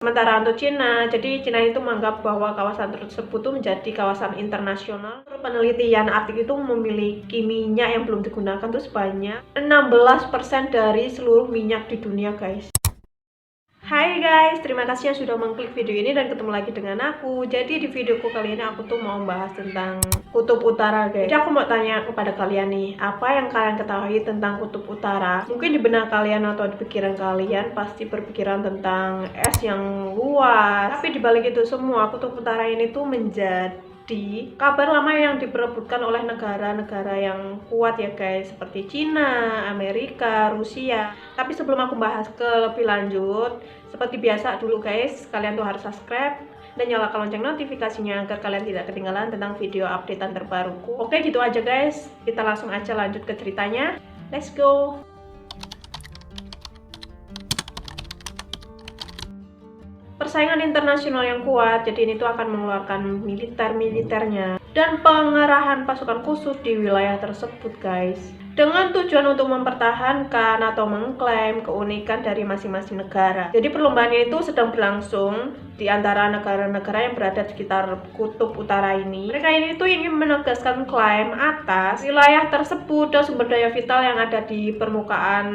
Sementara untuk Cina, jadi Cina itu menganggap bahwa kawasan tersebut itu menjadi kawasan internasional. Menurut penelitian, Arktik itu memiliki minyak yang belum digunakan tuh sebanyak 16% dari seluruh minyak di dunia, guys. Hai guys, terima kasih yang sudah mengklik video ini dan ketemu lagi dengan aku. Jadi di videoku kali ini aku tuh mau bahas tentang kutub utara, guys. Jadi aku mau tanya kepada kalian nih, apa yang kalian ketahui tentang kutub utara? Mungkin di benak kalian atau di pikiran kalian pasti berpikiran tentang es yang luas. Tapi dibalik itu semua, kutub utara ini tuh menjadi kabar lama yang diperebutkan oleh negara-negara yang kuat ya guys, seperti Cina, Amerika, Rusia. Tapi sebelum aku bahas ke lebih lanjut, seperti biasa dulu guys, kalian tuh harus subscribe dan nyalakan lonceng notifikasinya agar kalian tidak ketinggalan tentang video updatean terbaruku. Oke, gitu aja guys, kita langsung aja lanjut ke ceritanya. Let's go. Persaingan internasional yang kuat, jadi ini tuh akan mengeluarkan militernya dan pengerahan pasukan khusus di wilayah tersebut guys, dengan tujuan untuk mempertahankan atau mengklaim keunikan dari masing-masing negara. Jadi perlombaannya itu sedang berlangsung di antara negara-negara yang berada di sekitar kutub utara ini. Mereka ini tuh ingin menegaskan klaim atas wilayah tersebut dan sumber daya vital yang ada di permukaan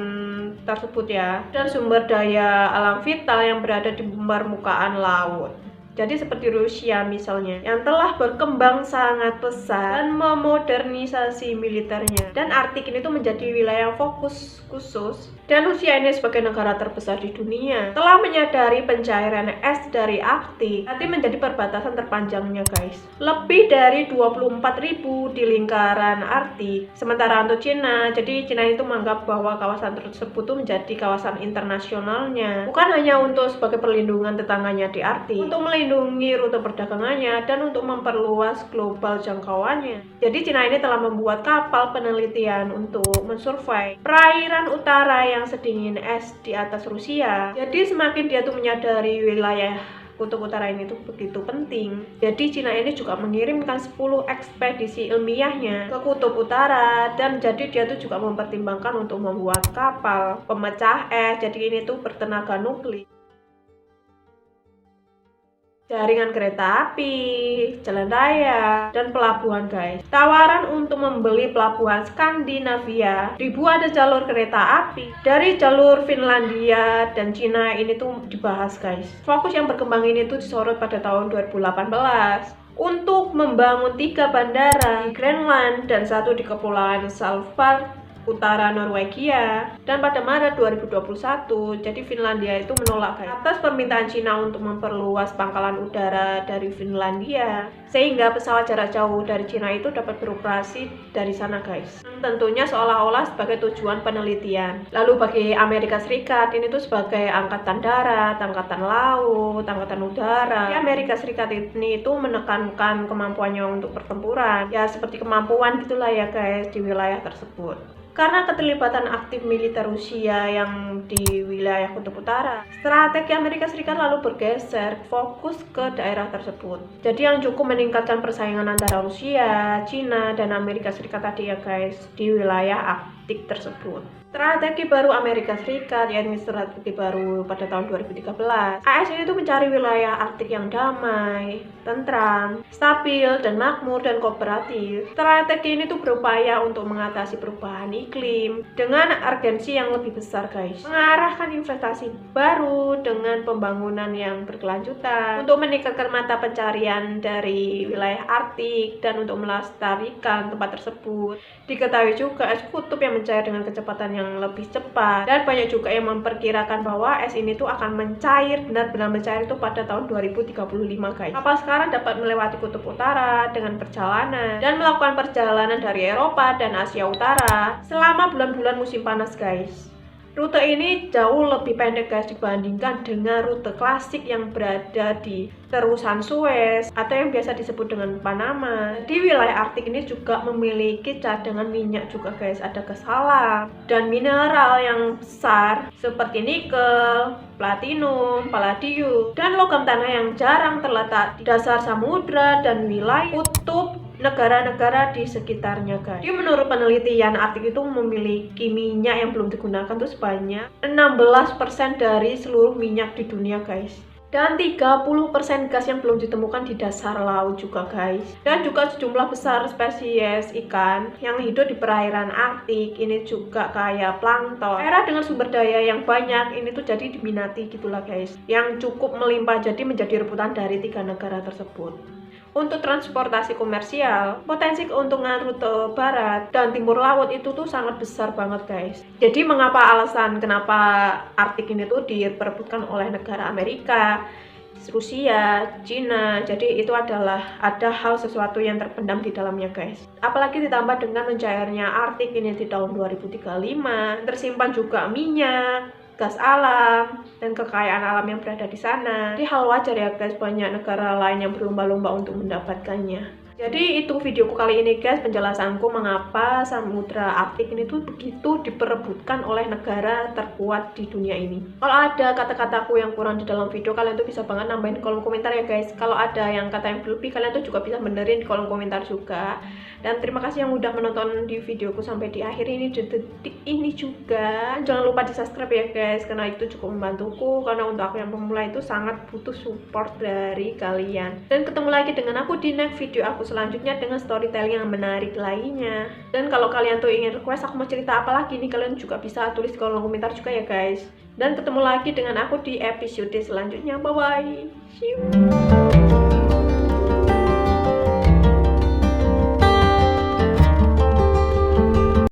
tersebut ya, dan sumber daya alam vital yang berada di permukaan laut. Jadi seperti Rusia misalnya, yang telah berkembang sangat pesat dan memodernisasi militernya. Dan Arktik ini tuh menjadi wilayah fokus khusus. Dan Rusia ini sebagai negara terbesar di dunia telah menyadari pencairan es dari Arktik nanti menjadi perbatasan terpanjangnya guys. Lebih dari 24.000 di lingkaran Arktik. Sementara untuk Cina, jadi Cina itu menganggap bahwa kawasan tersebut tuh menjadi kawasan internasionalnya. Bukan hanya untuk sebagai perlindungan tetangganya di Arktik, untuk melindungi rute perdagangannya dan untuk memperluas global jangkauannya. Jadi Cina ini telah membuat kapal penelitian untuk mensurvei perairan utara yang sedingin es di atas Rusia. Jadi semakin dia tuh menyadari wilayah kutub utara ini tuh begitu penting. Jadi Cina ini juga mengirimkan 10 ekspedisi ilmiahnya ke kutub utara, dan jadi dia tuh juga mempertimbangkan untuk membuat kapal pemecah es. Jadi ini tuh bertenaga nuklir, jaringan kereta api, jalan raya, dan pelabuhan guys. Tawaran untuk membeli pelabuhan Skandinavia, dibuat ada jalur kereta api dari jalur Finlandia dan Cina ini tuh dibahas guys. Fokus yang berkembang ini tuh disorot pada tahun 2018 untuk membangun 3 bandara di Greenland dan 1 di Kepulauan Svalbard utara Norwegia. Dan pada Maret 2021, jadi Finlandia itu menolak guys, atas permintaan Cina untuk memperluas pangkalan udara dari Finlandia, sehingga pesawat jarak jauh dari Cina itu dapat beroperasi dari sana guys. Tentunya seolah-olah sebagai tujuan penelitian. Lalu bagi Amerika Serikat ini tuh sebagai angkatan darat, angkatan laut, angkatan udara. Di Amerika Serikat ini itu menekankan kemampuannya untuk pertempuran, ya seperti kemampuan gitulah ya guys di wilayah tersebut. Karena keterlibatan aktif militer Rusia yang di wilayah kutub utara, strategi Amerika Serikat lalu bergeser fokus ke daerah tersebut. Jadi yang cukup meningkatkan persaingan antara Rusia, Cina, dan Amerika Serikat tadi ya guys, di wilayah Arktik tersebut. Strategi baru Amerika Serikat, yakni strategi baru pada tahun 2013. AS ini tuh mencari wilayah Arktik yang damai, tentram, stabil, dan makmur dan kooperatif. Strategi ini tuh berupaya untuk mengatasi perubahan iklim dengan urgensi yang lebih besar guys. Mengarahkan investasi baru dengan pembangunan yang berkelanjutan untuk meningkatkan mata pencarian dari wilayah Arktik dan untuk melestarikan tempat tersebut. Diketahui juga es kutub yang mencair dengan kecepatan yang lebih cepat, dan banyak juga yang memperkirakan bahwa es ini tuh akan mencair, benar-benar mencair itu pada tahun 2035 guys. Kapal sekarang dapat melewati kutub utara dengan perjalanan dan melakukan perjalanan dari Eropa dan Asia Utara selama bulan-bulan musim panas guys. Rute ini jauh lebih pendek guys dibandingkan dengan rute klasik yang berada di terusan Suez atau yang biasa disebut dengan Panama. Di wilayah Arktik ini juga memiliki cadangan minyak juga guys, ada gas alam dan mineral yang besar seperti nikel, platinum, palladium, dan logam tanah yang jarang terletak di dasar samudra dan wilayah kutub negara-negara di sekitarnya guys. Jadi menurut penelitian, Arktik itu memiliki minyak yang belum digunakan tuh sebanyak 16% dari seluruh minyak di dunia guys. Dan 30% gas yang belum ditemukan di dasar laut juga guys. Dan juga sejumlah besar spesies ikan yang hidup di perairan Arktik. Ini juga kayak plankton. Daerah dengan sumber daya yang banyak ini tuh jadi diminati gitulah guys. Yang cukup melimpah jadi menjadi rebutan dari 3 negara tersebut. Untuk transportasi komersial, potensi keuntungan rute barat dan timur laut itu tuh sangat besar banget guys. Jadi mengapa alasan kenapa Arktik ini tuh diperebutkan oleh negara Amerika, Rusia, Cina. Jadi itu adalah ada hal sesuatu yang terpendam di dalamnya guys. Apalagi ditambah dengan mencairnya Arktik ini di tahun 2035, tersimpan juga minyak, gas alam, dan kekayaan alam yang berada di sana. Jadi hal wajar ya guys, banyak negara lain yang berlomba-lomba untuk mendapatkannya. Jadi itu videoku kali ini guys, penjelasanku mengapa samudra Arktik ini tuh begitu diperebutkan oleh negara terkuat di dunia ini. Kalau ada kata-kataku yang kurang di dalam video, kalian tuh bisa banget nambahin di kolom komentar ya guys. Kalau ada yang kata yang berlebih, kalian tuh juga bisa benerin di kolom komentar juga. Dan terima kasih yang udah menonton di videoku sampai di akhir ini, di detik ini juga. Jangan lupa di subscribe ya guys, karena itu cukup membantuku. Karena untuk aku yang pemula itu sangat butuh support dari kalian. Dan ketemu lagi dengan aku di next video aku selanjutnya dengan storytelling yang menarik lainnya. Dan kalau kalian tuh ingin request aku mau cerita apa lagi nih, kalian juga bisa tulis di kolom komentar juga ya guys. Dan ketemu lagi dengan aku di episode selanjutnya. Bye bye. See you.